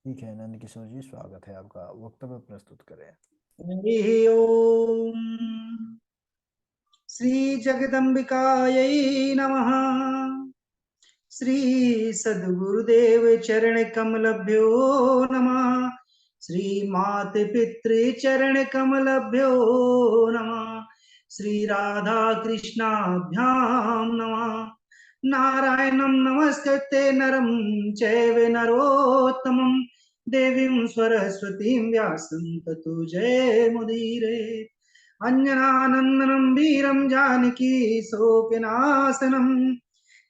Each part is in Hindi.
ठीक है नंद किशोर जी, स्वागत है आपका। वक्तव्य प्रस्तुत करें। हरि ओम। श्री जगदम्बिकायै नमः। श्री सद्गुरुदेव चरण कमलभ्यो नमः। श्री माते पितृ चरण कमलभ्यो नमः। श्री राधा कृष्णाभ्याम नमः। नारायणं नमस्कृत्य नरं चैव नरोत्तमं देवीं सरस्वतीं व्यासं ततो जयमुदीरये। अंजनानंदनं वीरं जानकी शोकनाशनं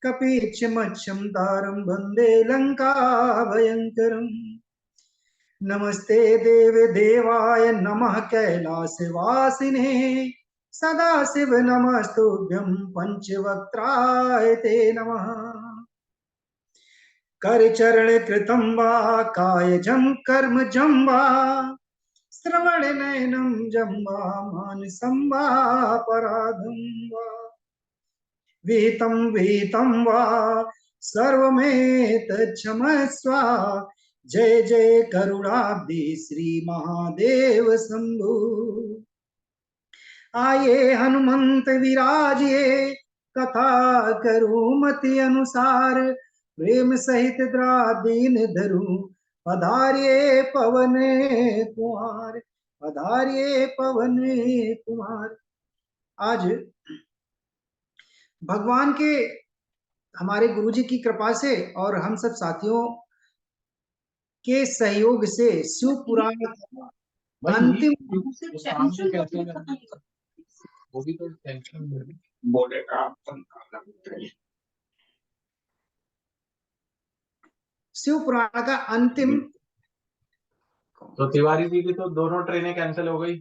कपीच्छमच्छं तारं वन्दे लंका भयंकरम्। नमस्ते देव देवाय नमः कैलासवासिने सदाशिव नमस्तुभ्यं पंचवक्त्राय ते नमः। करचरण कृतं वा कायजं कर्मजं वा श्रवण नयनं जं वा मानसं वा पराधं वा विहितं विहितं वा सर्वमेतच्छमस्व। जय जय करुणाब्धि श्री महादेव शंभु। आये हनुमंत विराजिए कथा करूं मति अनुसार प्रेम सहित द्रादीन धरूं पधारिये पवन कुमार। पधारिये पवन कुमार। आज भगवान के हमारे गुरु जी की कृपा से और हम सब साथियों के सहयोग से शिव पुराण अंतिम शिव पुराण का अंतिम। तो तिवारी जी की तो दोनों ट्रेनें कैंसिल हो गई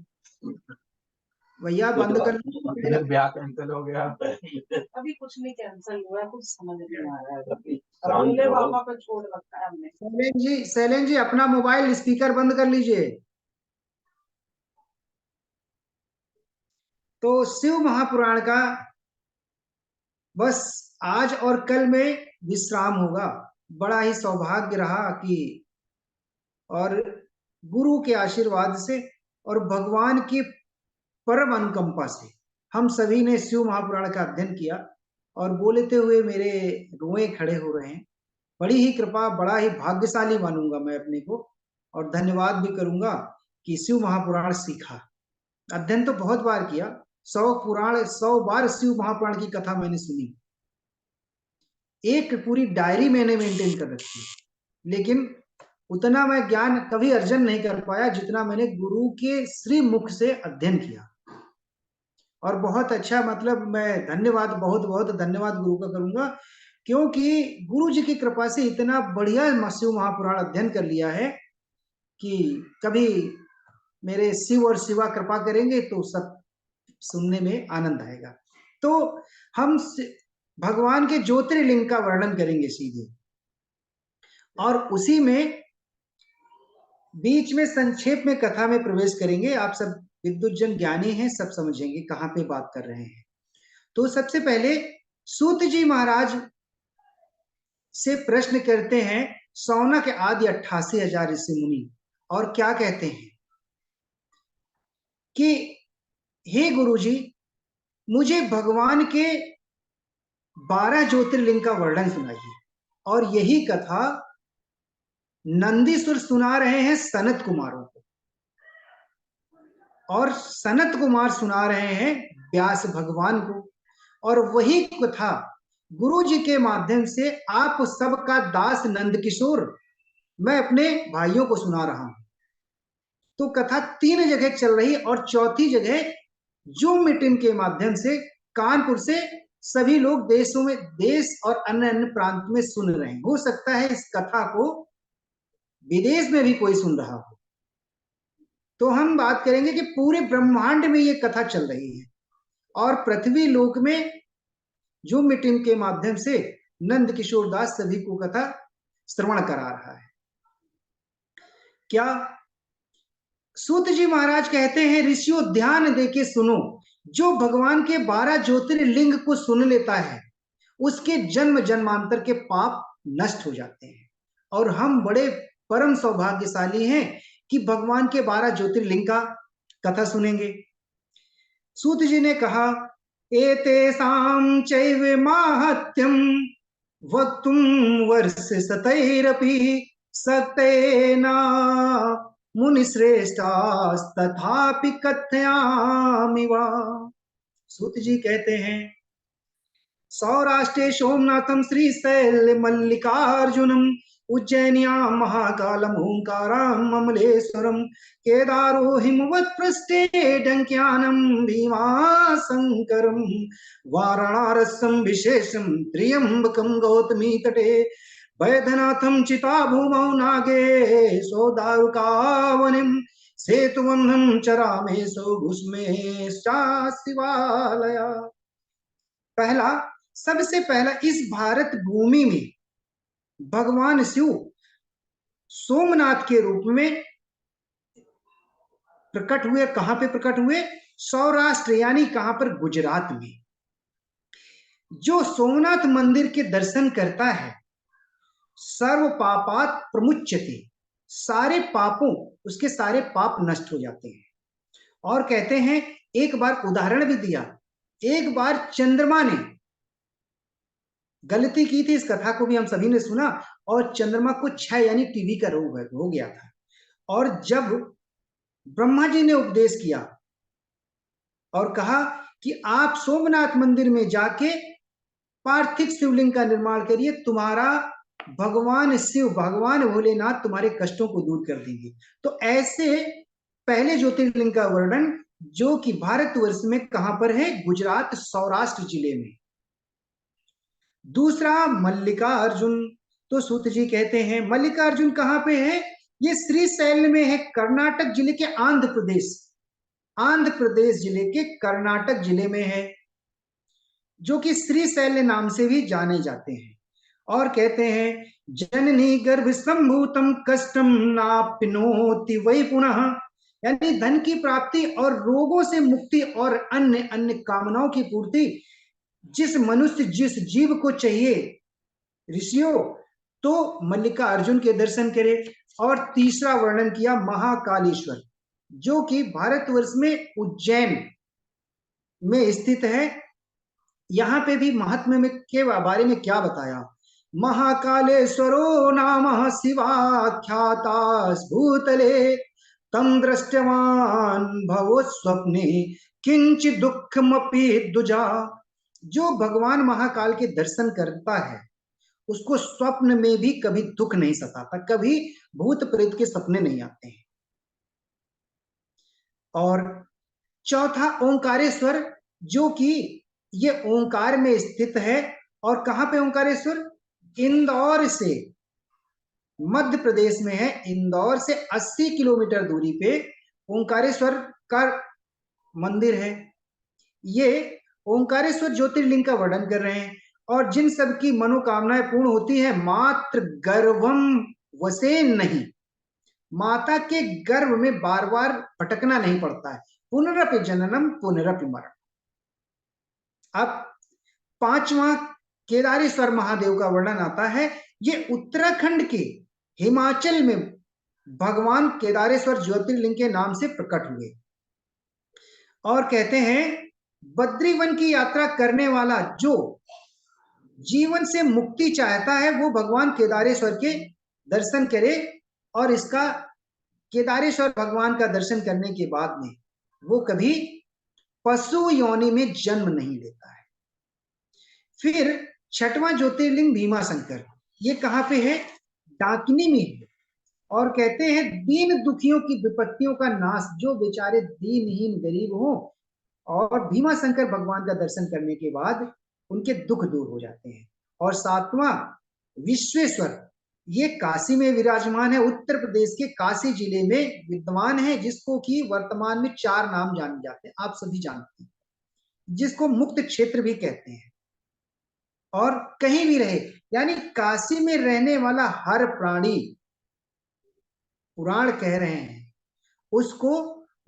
भैया, बंद कर फिर ब्याह कैंसिल हो गया। अभी कुछ नहीं कैंसिल हुआ, कुछ समझ नहीं आ रहा है। भोले बाबा पे छोड़ रखा है हमने। शैलेन जी अपना मोबाइल स्पीकर बंद कर लीजिए। तो शिव महापुराण का बस आज और कल में विश्राम होगा। बड़ा ही सौभाग्य रहा कि और गुरु के आशीर्वाद से और भगवान की परम अनुकंपा से हम सभी ने शिव महापुराण का अध्ययन किया और बोलते हुए मेरे रोए खड़े हो रहे हैं। बड़ी ही कृपा, बड़ा ही भाग्यशाली मानूंगा मैं अपने को और धन्यवाद भी करूंगा कि शिव महापुराण सीखा। अध्ययन तो बहुत बार किया, 100 बार शिव महापुराण की कथा मैंने सुनी, एक पूरी डायरी मैंने मेंटेन कर रखी है, लेकिन उतना मैं ज्ञान कभी अर्जन नहीं कर पाया जितना मैंने गुरु के श्री मुख से अध्ययन किया। और बहुत अच्छा, मतलब मैं धन्यवाद, बहुत बहुत धन्यवाद गुरु का करूंगा, क्योंकि गुरु जी की कृपा से इतना बढ़िया शिव महापुराण अध्ययन कर लिया है कि कभी मेरे शिव और शिवा कृपा करेंगे तो सब सुनने में आनंद आएगा। तो हम भगवान के ज्योतिर्लिंग का वर्णन करेंगे सीधे, और उसी में बीच में संक्षेप में कथा में प्रवेश करेंगे। आप सब विद्युत जन ज्ञानी हैं, सब समझेंगे कहां पे बात कर रहे हैं। तो सबसे पहले सूत जी महाराज से प्रश्न करते हैं सौनक आदि 88,000 ऋषि मुनि, और क्या कहते हैं कि हे गुरुजी, मुझे भगवान के 12 ज्योतिर्लिंग का वर्णन सुनाइए। और यही कथा नंदीश्वर सुना रहे हैं सनत कुमारों को, और सनत कुमार सुना रहे हैं व्यास भगवान को, और वही कथा गुरु जी के माध्यम से आप सबका दास नंद किशोर मैं अपने भाइयों को सुना रहा हूं। तो कथा 3 जगह चल रही, और चौथी जगह जूम मीटिंग के माध्यम से कानपुर से सभी लोग देशों में, देश और अन्य अन्य प्रांत में सुन रहे हैं। हो सकता है इस कथा को विदेश में भी कोई सुन रहा हो। तो हम बात करेंगे कि पूरे ब्रह्मांड में ये कथा चल रही है, और पृथ्वी लोक में जूम मीटिंग के माध्यम से नंद किशोर दास सभी को कथा श्रवण करा रहा है। क्या सूत जी महाराज कहते हैं, ऋषियों ध्यान देके सुनो, जो भगवान के 12 ज्योतिर्लिंग को सुन लेता है उसके जन्म जन्मांतर के पाप नष्ट हो जाते हैं, और हम बड़े परम सौभाग्यशाली हैं कि भगवान के 12 ज्योतिर्लिंग का कथा सुनेंगे। सूत जी ने कहा, एतेषां चैव माहात्म्यं वक्तुं वर्षशतैरपि शक्तेन मुनिश्रेष्ठास्तथापि कथयामि वा। सूत जी कहते हैं, सौराष्ट्रे सोमनाथम श्रीशैल मल्लिकार्जुनम उज्जैन्यां महाकालम ओंकाराम अमलेश्वरम केदारो हिमवत् पृष्ठे डंक्यानम भीमाशंकरम वाराणसम विशेषम त्र्यंबकम गौतमी तटे वैद्यनाथम चिताभूमौ नागे सौदारुकावनिम सेतुवन्धम चरामेशो भुस्मे शिवालया। पहला, सबसे पहला इस भारत भूमि में भगवान शिव सोमनाथ के रूप में प्रकट हुए। कहां पे प्रकट हुए? सौराष्ट्र, यानी कहां पर? गुजरात में। जो सोमनाथ मंदिर के दर्शन करता है, सर्व पापात प्रमुच्यते, सारे पापों, उसके सारे पाप नष्ट हो जाते हैं। और कहते हैं, एक बार उदाहरण भी दिया, एक बार चंद्रमा ने गलती की थी, इस कथा को भी हम सभी ने सुना, और चंद्रमा को क्षय यानी टीबी का रोग हो गया था। और जब ब्रह्मा जी ने उपदेश किया और कहा कि आप सोमनाथ मंदिर में जाके पार्थिव शिवलिंग का निर्माण करिए, तुम्हारा भगवान शिव, भगवान भोलेनाथ तुम्हारे कष्टों को दूर कर देंगे। तो ऐसे पहले ज्योतिर्लिंग का वर्णन, जो कि भारतवर्ष में कहां पर है? गुजरात, सौराष्ट्र जिले में। दूसरा, मल्लिकार्जुन। तो सूत जी कहते हैं, मल्लिकार्जुन कहां पे है? ये श्रीशैल में है, कर्नाटक जिले के, आंध्र प्रदेश जिले के कर्नाटक जिले में है, जो कि श्रीशैल नाम से भी जाने जाते हैं। और कहते हैं, जननी गर्भ संभूतम कष्टम नाप्नोति वै पुनः, यानी धन की प्राप्ति और रोगों से मुक्ति और अन्य अन्य कामनाओं की पूर्ति जिस मनुष्य, जिस जीव को चाहिए ऋषियों, तो मल्लिकार्जुन के दर्शन करे। और तीसरा वर्णन किया महाकालेश्वर, जो कि भारतवर्ष में उज्जैन में स्थित है। यहां पे भी महात्म्य में के बारे में क्या बताया? महाकालेश्वरो नाम शिवाख्याता भूतले तम दृष्टवान भवो स्वप्ने किंचित दुखमपि दुजा। जो भगवान महाकाल के दर्शन करता है, उसको स्वप्न में भी कभी दुख नहीं सताता, कभी भूत प्रेत के सपने नहीं आते हैं। और चौथा, ओंकारेश्वर, जो कि ये ओंकार में स्थित है। और कहां पे ओंकारेश्वर? इंदौर से, मध्य प्रदेश में है। इंदौर से 80 किलोमीटर दूरी पे ओंकारेश्वर का मंदिर है। ये ओंकारेश्वर ज्योतिर्लिंग का वर्णन कर रहे हैं। और जिन सब की मनोकामनाएं पूर्ण होती है, मात्र गर्भम वसे नहीं, माता के गर्भ में बार बार भटकना नहीं पड़ता है। पुनरपि जननम पुनरपि मरण। अब पांचवा, केदारेश्वर महादेव का वर्णन आता है। ये उत्तराखंड के हिमाचल में भगवान केदारेश्वर ज्योतिर्लिंग के नाम से प्रकट हुए। और कहते हैं, बद्रीवन की यात्रा करने वाला जो जीवन से मुक्ति चाहता है, वो भगवान केदारेश्वर के दर्शन करे। और इसका केदारेश्वर भगवान का दर्शन करने के बाद में वो कभी पशु योनि में जन्म नहीं लेता है। फिर छठवां ज्योतिर्लिंग भीमाशंकर, ये कहां पे है? डाकिनी में है। और कहते हैं, दीन दुखियों की विपत्तियों का नाश, जो बेचारे दीनहीन गरीब हो, और भीमाशंकर भगवान का दर्शन करने के बाद उनके दुख दूर हो जाते हैं। और सातवां, विश्वेश्वर, ये काशी में विराजमान है, उत्तर प्रदेश के काशी जिले में विद्यमान है, जिसको कि वर्तमान में 4 नाम जाने जाते हैं, आप सभी जानते हैं, जिसको मुक्त क्षेत्र भी कहते हैं। और कहीं भी रहे, यानी काशी में रहने वाला हर प्राणी, पुराण कह रहे हैं, उसको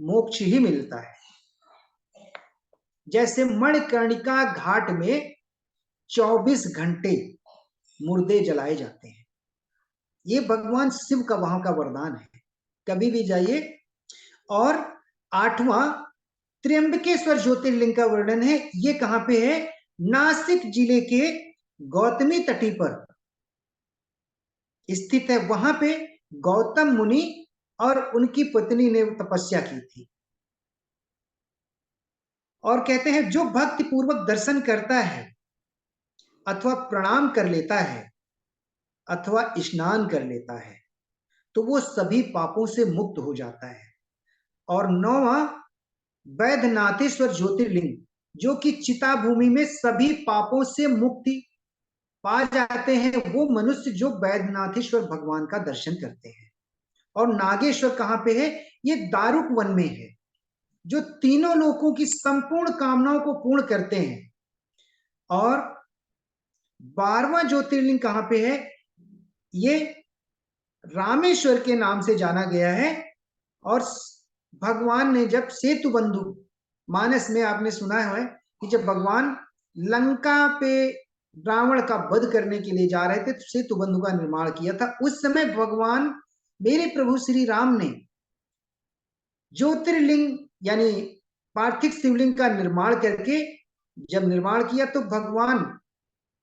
मोक्ष ही मिलता है। जैसे मणिकर्णिका घाट में 24 घंटे मुर्दे जलाए जाते हैं, ये भगवान शिव का वहां का वरदान है, कभी भी जाइए। और 8वां त्र्यंबकेश्वर ज्योतिर्लिंग का वर्णन है। ये कहां पे है? नासिक जिले के गौतमी तटी पर स्थित है। वहां पे गौतम मुनि और उनकी पत्नी ने तपस्या की थी। और कहते हैं जो भक्ति पूर्वक दर्शन करता है अथवा प्रणाम कर लेता है अथवा स्नान कर लेता है तो वो सभी पापों से मुक्त हो जाता है। और 9वां वैद्यनाथेश्वर ज्योतिर्लिंग, जो कि चिता भूमि में सभी पापों से मुक्ति पा जाते हैं वो मनुष्य जो वैद्यनाथेश्वर भगवान का दर्शन करते हैं। और नागेश्वर कहां पे है? ये दारुक वन में है, जो तीनों लोगों की संपूर्ण कामनाओं को पूर्ण करते हैं। और 12वां ज्योतिर्लिंग कहां पे है? ये रामेश्वर के नाम से जाना गया है। और भगवान ने जब सेतु बंधु, मानस में आपने सुना है कि जब भगवान लंका पे रावण का वध करने के लिए जा रहे थे तो सेतु बंधु का निर्माण किया था। उस समय भगवान मेरे प्रभु श्री राम ने ज्योतिर्लिंग यानी पार्थिव शिवलिंग का निर्माण करके जब निर्माण किया तो भगवान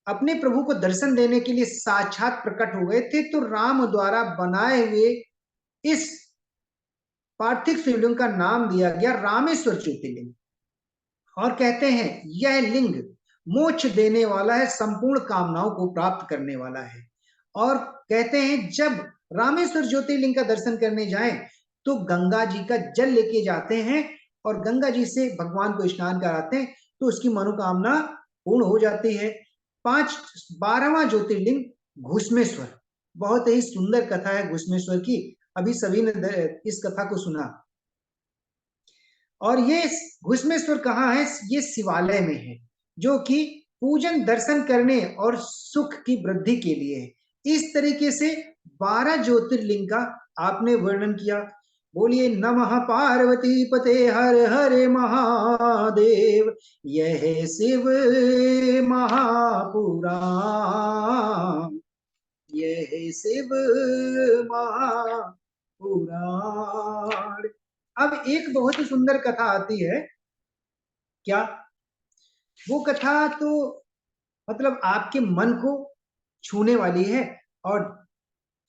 अपने प्रभु को दर्शन देने के लिए साक्षात प्रकट हो गए थे। तो राम द्वारा बनाए हुए इस पार्थिव शिवलिंग का नाम दिया गया रामेश्वर ज्योतिर्लिंग। और कहते हैं यह लिंग मोक्ष देने वाला है, संपूर्ण कामनाओं को प्राप्त करने वाला है। और कहते हैं जब रामेश्वर ज्योतिर्लिंग का दर्शन करने जाएं तो गंगा जी का जल लेके जाते हैं और गंगा जी से भगवान को स्नान कराते हैं तो उसकी मनोकामना पूर्ण हो जाती है। 12वां ज्योतिर्लिंग घुश्मेश्वर, बहुत ही सुंदर कथा है घुश्मेश्वर की, अभी सभी ने इस कथा को सुना। और ये घुश्मेश्वर कहाँ है? ये शिवालय में है, जो कि पूजन दर्शन करने और सुख की वृद्धि के लिए है। इस तरीके से 12 ज्योतिर्लिंग का आपने वर्णन किया। बोलिए नमः पार्वती पते हर हर महादेव, यह शिव महापुराण, यह शिव महापुराण। अब एक बहुत ही सुंदर कथा आती है। क्या वो कथा तो मतलब आपके मन को छूने वाली है, और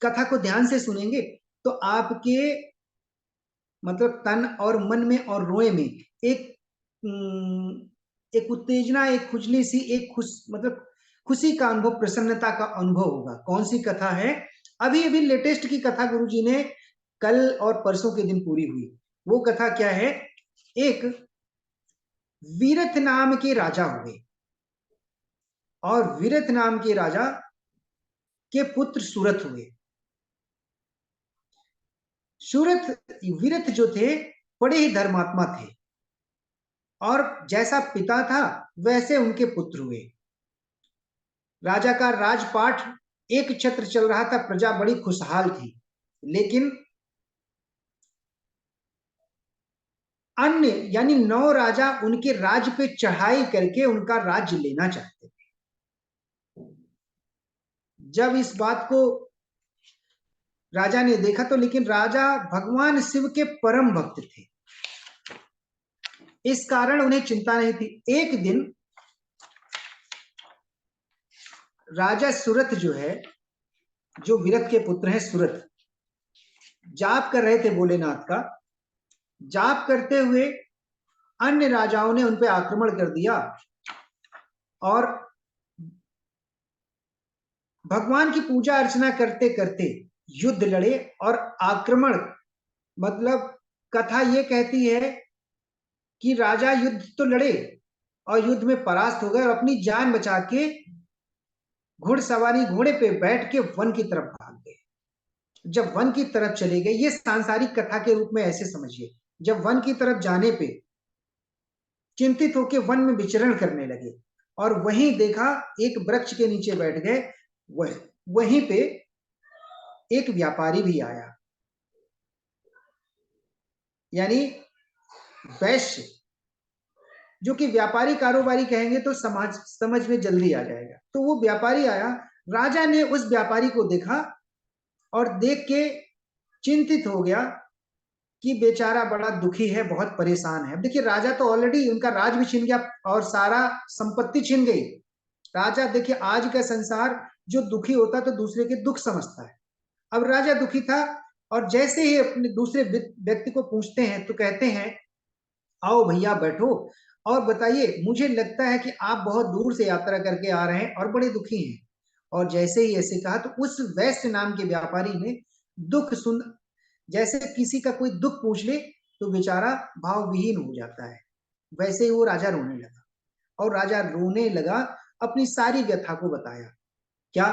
कथा को ध्यान से सुनेंगे तो आपके मतलब तन और मन में और रोए में एक उत्तेजना, एक खुजली सी, एक मतलब खुशी का अनुभव, प्रसन्नता का अनुभव होगा। कौन सी कथा है? अभी अभी लेटेस्ट की कथा गुरुजी ने कल और परसों के दिन पूरी हुई। वो कथा क्या है? एक वीरथ नाम के राजा हुए और वीरथ नाम के राजा के पुत्र सूरथ हुए। वीरथ जो थे बड़े ही धर्मात्मा थे और जैसा पिता था वैसे उनके पुत्र हुए। राजा का राजपाट एक छत्र चल रहा था, प्रजा बड़ी खुशहाल थी, लेकिन अन्य यानी 9 राजा उनके राज्य पे चढ़ाई करके उनका राज्य लेना चाहते थे। जब इस बात को राजा ने देखा तो, लेकिन राजा भगवान शिव के परम भक्त थे, इस कारण उन्हें चिंता नहीं थी। एक दिन राजा सूरथ जो है, जो वीरथ के पुत्र हैं सूरथ, जाप कर रहे थे भोलेनाथ का। जाप करते हुए अन्य राजाओं ने उन पर आक्रमण कर दिया और भगवान की पूजा अर्चना करते करते युद्ध लड़े और आक्रमण, मतलब कथा ये कहती है कि राजा युद्ध तो लड़े और युद्ध में परास्त हो गए और अपनी जान बचा के घुड़सवारी घोड़े पे बैठ के वन की तरफ भाग गए। जब वन की तरफ चले गए, ये सांसारिक कथा के रूप में ऐसे समझिए, जब वन की तरफ जाने पे चिंतित होकर वन में विचरण करने लगे और वहीं देखा एक वृक्ष के नीचे बैठ गए। वहीं पे एक व्यापारी भी आया, यानी वैश्य, जो कि व्यापारी कारोबारी कहेंगे तो समझ में जल्दी आ जाएगा। तो वो व्यापारी आया, राजा ने उस व्यापारी को देखा और देख के चिंतित हो गया कि बेचारा बड़ा दुखी है, बहुत परेशान है। देखिए राजा तो ऑलरेडी, उनका राज भी छीन गया और सारा संपत्ति छीन गई। राजा देखिए आज का संसार, जो दुखी होता है तो दूसरे के दुख समझता है। अब राजा दुखी था और जैसे ही अपने दूसरे व्यक्ति को पूछते हैं तो कहते हैं, आओ भैया बैठो और बताइए, मुझे लगता है कि आप बहुत दूर से यात्रा करके आ रहे हैं और बड़े दुखी हैं। और जैसे ही ऐसे कहा तो उस वैश्य नाम के व्यापारी ने दुख सुन, जैसे किसी का कोई दुख पूछ ले तो बेचारा भाव विहीन हो जाता है, वैसे ही वो राजा रोने लगा। और राजा रोने लगा, अपनी सारी व्यथा को बताया। क्या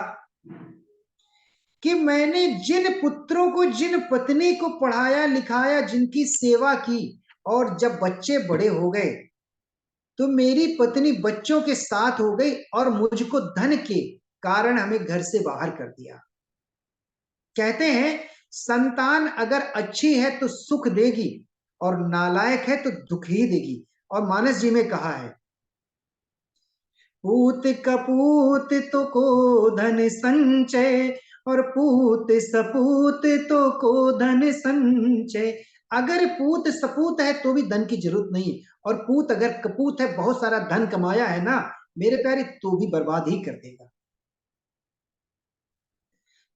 कि मैंने जिन पुत्रों को, जिन पत्नी को पढ़ाया लिखाया, जिनकी सेवा की, और जब बच्चे बड़े हो गए तो मेरी पत्नी बच्चों के साथ हो गई और मुझको धन के कारण हमें घर से बाहर कर दिया। कहते हैं संतान अगर अच्छी है तो सुख देगी और नालायक है तो दुख ही देगी। और मानस जी में कहा है, पूत कपूत तो को धन संचय और पूत सपूत तो को धन संचय। अगर पूत सपूत है तो भी धन की जरूरत नहीं, और पूत अगर कपूत है, बहुत सारा धन कमाया है ना मेरे प्यारे, तो भी बर्बाद ही कर देगा।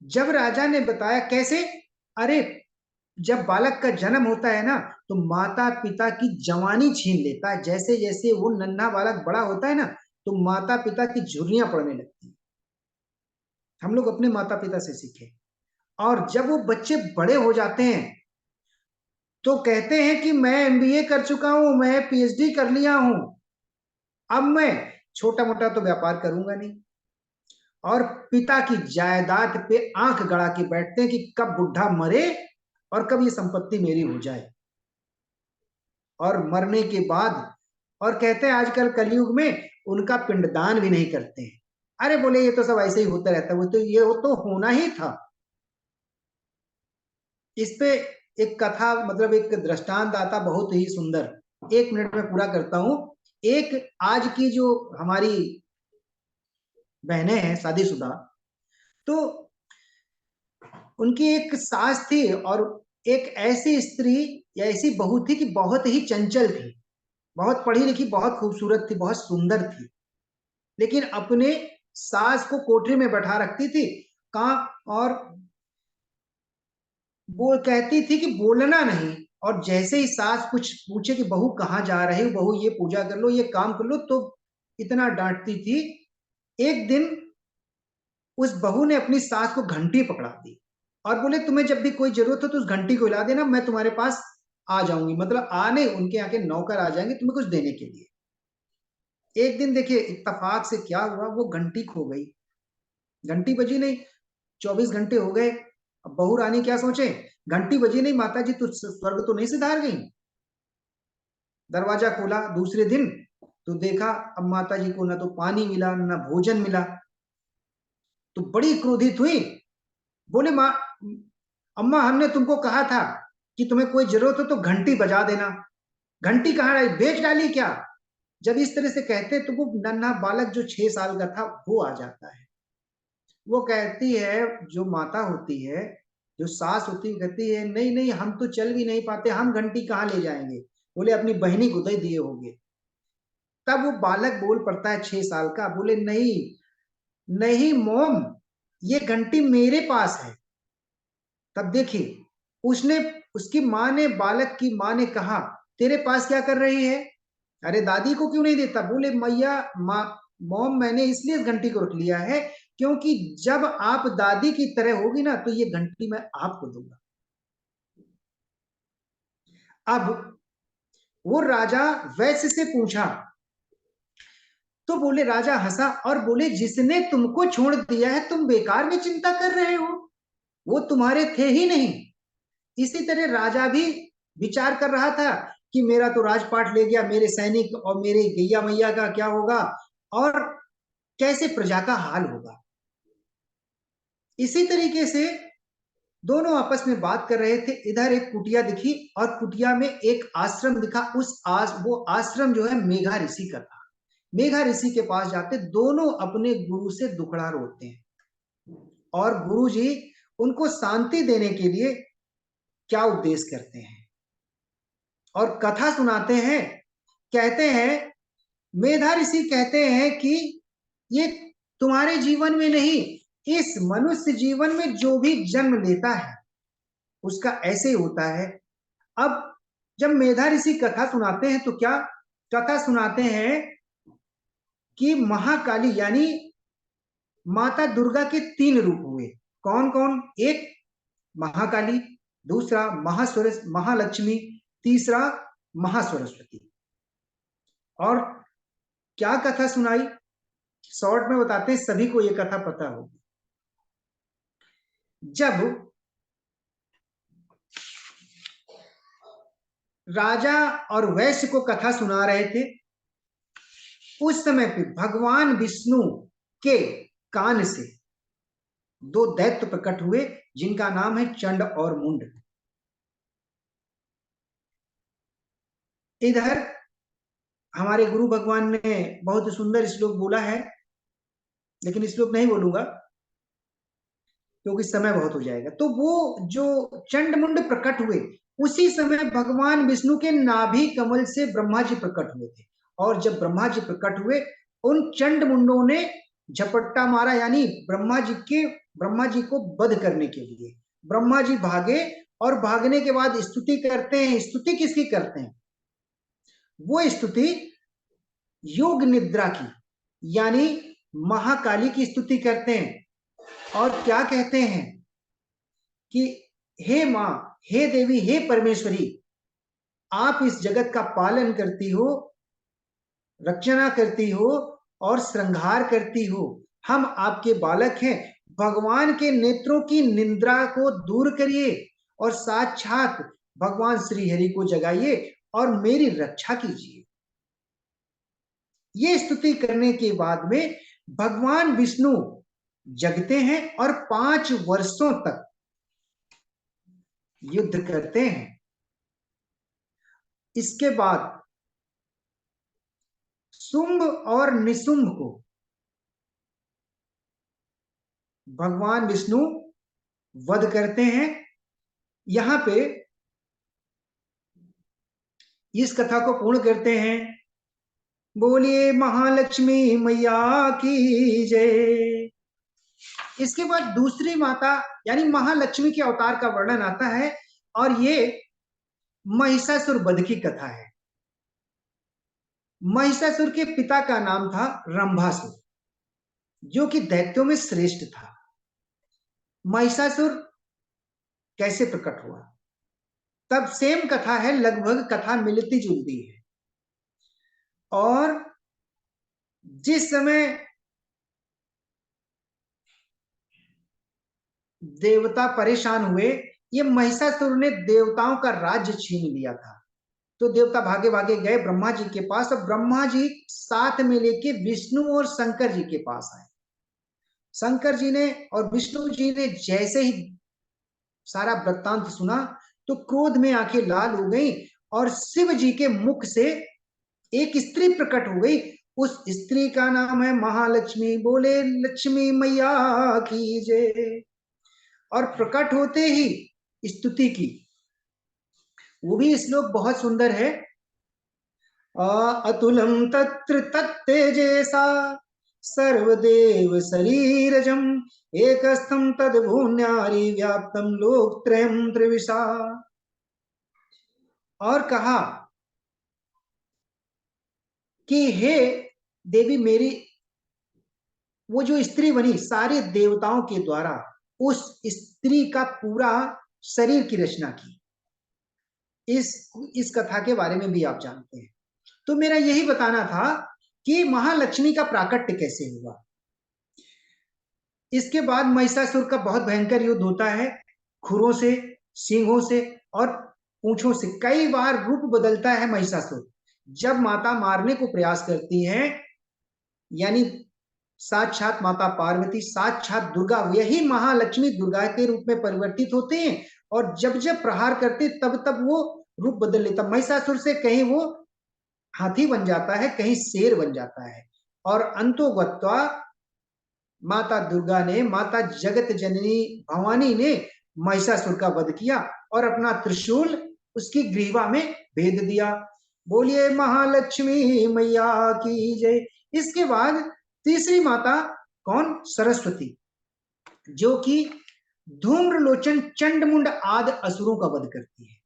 जब राजा ने बताया कैसे, अरे जब बालक का जन्म होता है ना तो माता पिता की जवानी छीन लेता है। जैसे जैसे वो नन्हा बालक बड़ा होता है ना तो माता पिता की झुर्रियां पड़ने लगती है। हम लोग अपने माता पिता से सीखे। और जब वो बच्चे बड़े हो जाते हैं तो कहते हैं कि मैं एमबीए कर चुका हूं, मैं पीएचडी कर लिया हूं, अब मैं छोटा मोटा तो व्यापार करूंगा नहीं। और पिता की जायदाद पे आंख गड़ा के बैठते हैं कि कब बुढ़ा मरे और कब ये संपत्ति मेरी हो जाए। और मरने के बाद, और कहते हैं आजकल कलयुग में उनका पिंडदान भी नहीं करते हैं। अरे बोले ये तो सब ऐसे ही होता रहता है, वो तो ये वो तो होना ही था। इस पे एक कथा, मतलब एक दृष्टांत आता बहुत ही सुंदर, 1 मिनट में पूरा करता हूं। एक आज की जो हमारी बहनें हैं शादीशुदा, तो उनकी एक सास थी और एक ऐसी स्त्री या ऐसी बहू थी कि बहुत ही चंचल थी, बहुत पढ़ी लिखी, बहुत खूबसूरत थी, बहुत सुंदर थी, लेकिन अपने सास को कोठरी में बैठा रखती थी कहाँ, और वो कहती थी कि बोलना नहीं। और जैसे ही सास कुछ पूछे कि बहू कहाँ जा रही हो, बहू ये पूजा कर लो, ये काम कर लो, तो इतना डांटती थी। एक दिन उस बहू ने अपनी सास को घंटी पकड़ा दी और बोले तुम्हें जब भी कोई जरूरत हो तो उस घंटी को हिला देना, मैं तुम्हारे पास आ जाऊंगी। मतलब आने, उनके यहाँ के नौकर आ जाएंगे तुम्हें कुछ देने के लिए। एक दिन देखिए इत्तेफाक से क्या हुआ, वो घंटी खो गई। घंटी बजी नहीं, 24 घंटे हो गए। अब बहू रानी क्या सोचे, घंटी बजी नहीं, माता जी तो स्वर्ग तो नहीं सिधार गई। दरवाजा खोला दूसरे दिन तो देखा अब माता जी को ना तो पानी मिला ना भोजन मिला। तो बड़ी क्रोधित हुई, बोले माँ, अम्मा हमने तुमको कहा था कि तुम्हें कोई जरूरत हो तो घंटी बजा देना, घंटी कहाँ रही, बेच डाली क्या। जब इस तरह से कहते तो वो नन्हा बालक जो 6 साल का था वो आ जाता है। वो कहती है, जो माता होती है, जो सास होती है, कहती है नहीं नहीं हम तो चल भी नहीं पाते, हम घंटी कहाँ ले जाएंगे। बोले अपनी बहनी को दे दिए होंगे। तब वो बालक बोल पड़ता है 6 साल का, बोले नहीं नहीं मोम, ये घंटी मेरे पास है। तब देखिए उसने, उसकी माँ ने, बालक की माँ ने कहा तेरे पास क्या कर रही है, अरे दादी को क्यों नहीं देता। बोले मैया माँ, मॉम मैंने इसलिए इस घंटी को रख लिया है क्योंकि जब आप दादी की तरह होगी ना तो ये घंटी मैं आपको दूंगा। अब वो राजा वैश्य से पूछा तो बोले, राजा हंसा और बोले जिसने तुमको छोड़ दिया है तुम बेकार में चिंता कर रहे हो, वो तुम्हारे थे ही नहीं। इसी तरह राजा भी विचार कर रहा था कि मेरा तो राजपाट ले गया, मेरे सैनिक और मेरे गैया मैया का क्या होगा और कैसे प्रजा का हाल होगा। इसी तरीके से दोनों आपस में बात कर रहे थे। इधर एक कुटिया दिखी और कुटिया में एक आश्रम दिखा। वो आश्रम जो है मेघा ऋषि का था। मेघा ऋषि के पास जाते दोनों अपने गुरु से दुखड़ा रोते हैं और गुरु जी उनको शांति देने के लिए क्या उपदेश करते हैं और कथा सुनाते हैं। कहते हैं, मेधा ऋषि कहते हैं कि ये तुम्हारे जीवन में नहीं, इस मनुष्य जीवन में जो भी जन्म लेता है उसका ऐसे ही होता है। अब जब मेधा ऋषि कथा सुनाते हैं तो क्या कथा सुनाते हैं कि महाकाली यानी माता दुर्गा के 3 रूप हुए। कौन कौन? एक महाकाली, दूसरा महालक्ष्मी, तीसरा महासरस्वती। और क्या कथा सुनाई, शॉर्ट में बताते हैं, सभी को यह कथा पता होगी। जब राजा और वैश्य को कथा सुना रहे थे, उस समय पे भगवान विष्णु के कान से 2 दैत्य प्रकट हुए जिनका नाम है चंड और मुंड। इधर हमारे गुरु भगवान ने बहुत सुंदर श्लोक बोला है, लेकिन श्लोक नहीं बोलूंगा क्योंकि समय बहुत हो जाएगा। तो वो जो चंड मुंड प्रकट हुए, उसी समय भगवान विष्णु के नाभि कमल से ब्रह्मा जी प्रकट हुए थे। और जब ब्रह्मा जी प्रकट हुए, उन चंड मुंडों ने झपट्टा मारा, यानी ब्रह्मा जी को वध करने के लिए। ब्रह्मा जी भागे और भागने के बाद स्तुति करते हैं। स्तुति किसकी करते हैं? वो स्तुति योग निद्रा की, यानी महाकाली की स्तुति करते हैं। और क्या कहते हैं कि हे मां, हे देवी, हे परमेश्वरी, आप इस जगत का पालन करती हो, रचना करती हो और श्रृंगार करती हो। हम आपके बालक हैं। भगवान के नेत्रों की निंद्रा को दूर करिए और साक्षात भगवान श्री हरि को जगाइए और मेरी रक्षा कीजिए। ये स्तुति करने के बाद में भगवान विष्णु जगते हैं और 5 वर्षों तक युद्ध करते हैं। इसके बाद शुंभ और निशुंभ को भगवान विष्णु वध करते हैं। यहां पे इस कथा को पूर्ण करते हैं। बोलिए महालक्ष्मी मैया की जय। इसके बाद दूसरी माता यानी महालक्ष्मी के अवतार का वर्णन आता है और ये महिषासुर वध की कथा है। महिषासुर के पिता का नाम था रंभासुर, जो कि दैत्यों में श्रेष्ठ था। महिषासुर कैसे प्रकट हुआ, तब सेम कथा है, लगभग कथा मिलती जुलती है। और जिस समय देवता परेशान हुए, ये महिषासुर ने देवताओं का राज्य छीन लिया था। तो देवता भागे भागे गए ब्रह्मा जी के पास, और ब्रह्मा जी साथ में लेके विष्णु और शंकर जी के पास आए। शंकर जी ने और विष्णु जी ने जैसे ही सारा वृत्तांत सुना तो क्रोध में आंखें लाल हो गई और शिव जी के मुख से एक स्त्री प्रकट हो गई। उस स्त्री का नाम है महालक्ष्मी। बोले लक्ष्मी मैया की जय। और प्रकट होते ही स्तुति की। वो भी श्लोक बहुत सुंदर है। अतुलम तत्र तत्तेजसा सर्वदेव शरीरजम एकस्थम तद्भुन्यारी व्याप्तम लोकत्रयम त्रिविशा। और कहा कि हे देवी, मेरी वो जो स्त्री बनी सारे देवताओं के द्वारा, उस स्त्री का पूरा शरीर की रचना की। इस कथा के बारे में भी आप जानते हैं। तो मेरा यही बताना था कि महालक्ष्मी का प्राकट्य कैसे हुआ। इसके बाद महिषासुर का बहुत भयंकर युद्ध होता है। खुरों से, सींगों से और पूंछों से कई बार रूप बदलता है महिषासुर। जब माता मारने को प्रयास करती है, यानी साक्षात माता पार्वती, साक्षात दुर्गा, यही महालक्ष्मी दुर्गा के रूप में परिवर्तित होते हैं। और जब जब प्रहार करते तब तब वो रूप बदल लेता। महिषासुर से कहीं वो हाथी बन जाता है, कहीं शेर बन जाता है। और अंतोगत्वा माता दुर्गा ने, माता जगत जननी भवानी ने महिषासुर का वध किया और अपना त्रिशूल उसकी ग्रीवा में भेद दिया। बोलिए महालक्ष्मी मैया की जय। इसके बाद तीसरी माता कौन? सरस्वती, जो कि धूम्रलोचन चंडमुंड आदि असुरों का वध करती है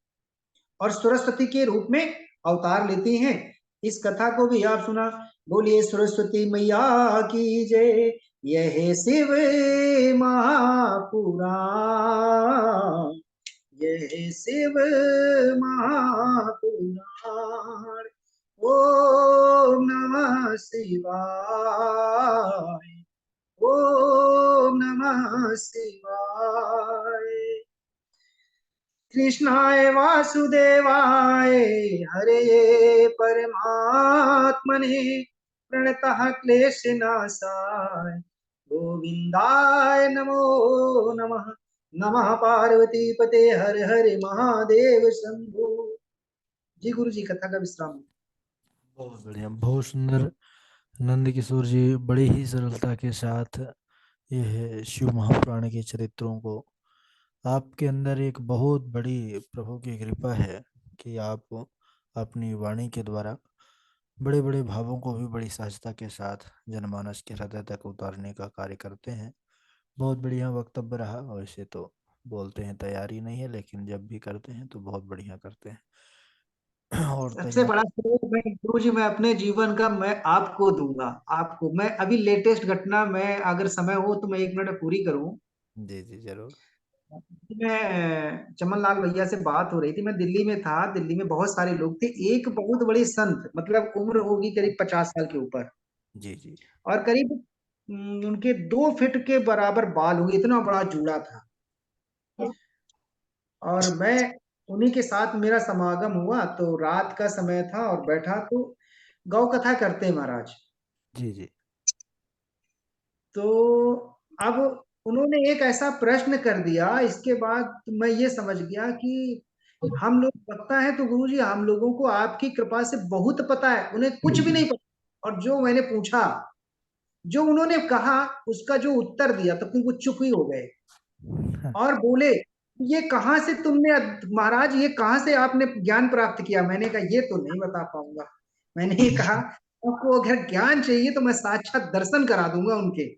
और सरस्वती के रूप में अवतार लेती हैं। इस कथा को भी आप सुना। बोलिए सरस्वती मैया की जय। यह शिव महापुराण, यह शिव महापुराण। ओम नमः शिवाय, ओम नमः शिवाय। कृष्णाय वासुदेवाय हरे परमात्मने प्रणतः क्लेशनाशाय गोविंदाय नमो नमः। नमः पार्वती पते हर हर महादेव शंभो। जी गुरु जी, कथा का विश्राम। बहुत बढ़िया, बहुत सुंदर। नंद किशोर जी बड़ी ही सरलता के साथ यह शिव महापुराण के चरित्रों को, आपके अंदर एक बहुत बड़ी प्रभु की कृपा है कि आप अपनी वाणी के द्वारा बड़े बड़े भावों को भी बड़ी सहजता के साथ जनमानस के हृदय तक उतारने का कार्य करते हैं। बहुत बढ़िया वक्तव्य रहा। वैसे तो बोलते हैं तैयारी नहीं है, लेकिन जब भी करते हैं तो बहुत बढ़िया करते हैं। और सबसे बड़ा श्रेय मैं गुरु जी, मैं अपने जीवन का मैं आपको दूंगा। आपको मैं अभी लेटेस्ट घटना, मैं अगर समय हो तो मैं 1 मिनट में पूरी करूं। जी जी जरूर। मैं चमन लाल भैया से बात हो रही थी। मैं दिल्ली में था, दिल्ली में बहुत सारे लोग थे। एक बहुत बड़े संत, मतलब उम्र होगी करीब 50 साल के ऊपर, जी जी। और करीब उनके 2 फीट के बराबर बाल होंगे, इतना बड़ा जूड़ा था। और मैं उन्हीं के साथ मेरा समागम हुआ, तो रात का समय था और बैठा, तो गौ कथा करते हैं महाराज। जी जी। तो अब उन्होंने एक ऐसा प्रश्न कर दिया, इसके बाद मैं ये समझ गया कि हम लोग पता है तो गुरु जी, हम लोगों को आपकी कृपा से बहुत पता है, उन्हें कुछ भी नहीं पता। और जो मैंने पूछा, जो उन्होंने कहा, उसका जो उत्तर दिया, तो फिर वो चुप ही हो गए और बोले, ये कहाँ से तुमने महाराज, ये कहाँ से आपने ज्ञान प्राप्त किया? मैंने कहा ये तो नहीं बता पाऊंगा। मैंने ये कहा, आपको अगर ज्ञान चाहिए तो मैं साक्षात दर्शन करा दूंगा उनके।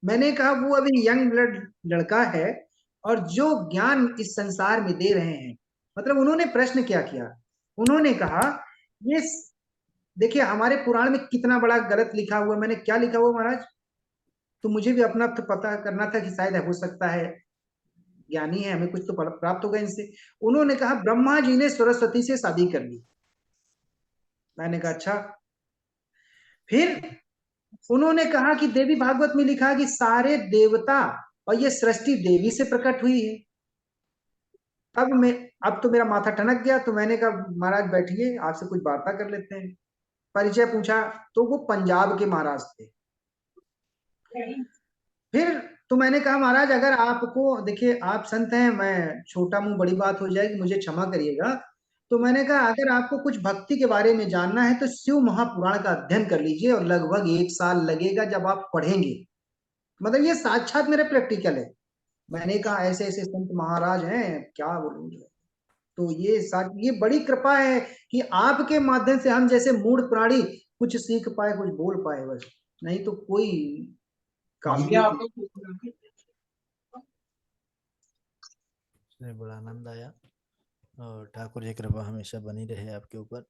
मैंने कहा वो अभी यंग ब्लड लड़का है, और जो ज्ञान इस संसार में दे रहे हैं, मतलब उन्होंने प्रश्न क्या किया? उन्होंने कहा, ये देखिए हमारे पुराण में कितना बड़ा गलत लिखा हुआ। मैंने क्या लिखा हुआ महाराज? तो मुझे भी अपना तो पता करना था कि शायद हो सकता है ज्ञानी है, हमें कुछ तो प्राप्त होगा इनसे। उन्होंने कहा ब्रह्मा जी ने सरस्वती से शादी कर ली। मैंने कहा अच्छा। फिर उन्होंने कहा कि देवी भागवत में लिखा है कि सारे देवता और ये सृष्टि देवी से प्रकट हुई है। अब तो मेरा माथा ठनक गया। तो मैंने कहा महाराज बैठिए, आपसे कुछ वार्ता कर लेते हैं। परिचय पूछा तो वो पंजाब के महाराज थे। फिर तो मैंने कहा महाराज, अगर आपको, देखिए आप संत हैं, मैं छोटा मुंह बड़ी बात हो जाएगी, मुझे क्षमा करिएगा। तो मैंने कहा अगर आपको कुछ भक्ति के बारे में जानना है तो शिव महापुराण का अध्ययन कर लीजिए, और लगभग 1 साल लगेगा जब आप पढ़ेंगे। मतलब ये साक्षात मेरे प्रैक्टिकल है। मैंने कहा ऐसे ऐसे संत महाराज हैं, क्या बोलूंगा। तो ये बड़ी कृपा है कि आपके माध्यम से हम जैसे मूढ़ प्राणी कुछ सीख पाए, कुछ बोल पाए, बस। नहीं तो कोई काबिलियत नहीं। बड़ा आनंद आया, और ठाकुर जी कृपा हमेशा बनी रहे आपके ऊपर।